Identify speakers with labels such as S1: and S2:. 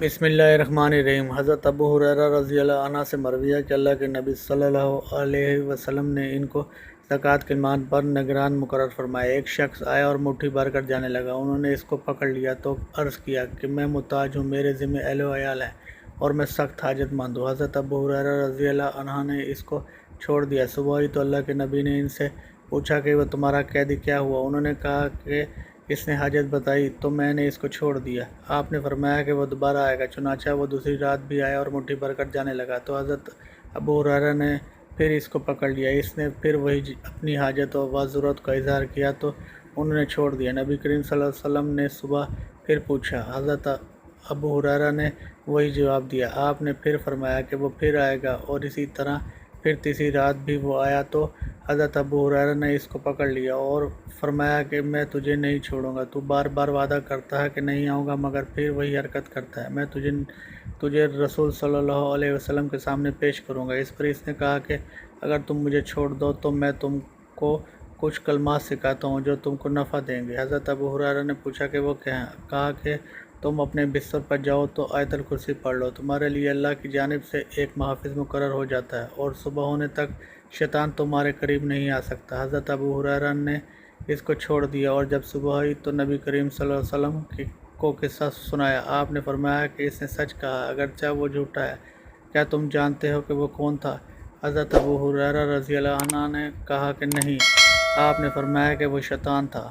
S1: बिस्मिल्लाहिर्रहमानिर्रहीम। हज़रत अबू हुरैरा रज़ी अल्लाह अन्हु से मरवी है कि अल्लाह के नबी सल्लल्लाहु अलैहि वसल्लम ने इनको ज़कात के माल पर निगरान मुकर्रर फरमाया। एक शख्स आया और मुट्ठी भर कर जाने लगा। उन्होंने इसको पकड़ लिया तो अर्ज़ किया कि मैं मुहताज हूँ, मेरे ज़िम्मे अहल व अयाल हैं और मैं सख्त हाजतमंद हूँ। हज़रत अबू हुरैरा रज़ी अल्लाह अन्हु ने इसको छोड़ दिया। सुबह ही तो अल्लाह के नबी ने इनसे पूछा कि वह तुम्हारा कैदी क्या हुआ। उन्होंने कहा कि इसने हाजत बताई तो मैंने इसको छोड़ दिया। आपने फरमाया कि वह दोबारा आएगा। चुनांचे वो दूसरी रात भी आया और मुट्ठी भर कर जाने लगा तो हज़रत अबू हुरैरा ने फिर इसको पकड़ लिया। इसने फिर वही अपनी हाजत और ज़रूरत का इजहार किया तो उन्होंने छोड़ दिया। नबी करीम सल्लल्लाहु अलैहि वसल्लम ने सुबह फिर पूछा। हज़रत अबू हुरैरा ने वही जवाब दिया। आपने फिर फरमाया कि वो फिर आएगा और इसी तरह फिर तीसरी रात भी वो आया तो हज़रत अबू हुरैरा ने इसको पकड़ लिया और फरमाया कि मैं तुझे नहीं छोड़ूंगा। तू बार बार वादा करता है कि नहीं आऊँगा मगर फिर वही हरकत करता है। मैं तुझे रसूल सल्लल्लाहु अलैहि वसल्लम के सामने पेश करूँगा। इस पर इसने कहा कि अगर तुम मुझे छोड़ दो तो मैं तुमको कुछ कलमात सिखाता हूँ जो तुमको नफ़ा देंगे। हज़रत अबू हुरैरा ने पूछा कि वो क्या है। कहा कि तुम अपने बिस्तर पर जाओ तो आयतल कुर्सी पढ़ लो, तुम्हारे लिए अल्लाह की जानिब से एक मुहाफ़िज़ मुकर्रर हो जाता है और सुबह होने तक शैतान तुम्हारे करीब नहीं आ सकता। हज़रत अबू हुरैरा ने इसको छोड़ दिया और जब सुबह हुई तो नबी करीम सल्लल्लाहु अलैहि वसल्लम को किस्सा सुनाया। आपने फरमाया कि इसने सच कहा, अगरचे वो झूठा है। क्या तुम जानते हो कि वो कौन था? हज़रत अबू हुरैरा रज़ी अल्लाह अन्हु ने कहा कि नहीं। आपने फरमाया कि वो शैतान था।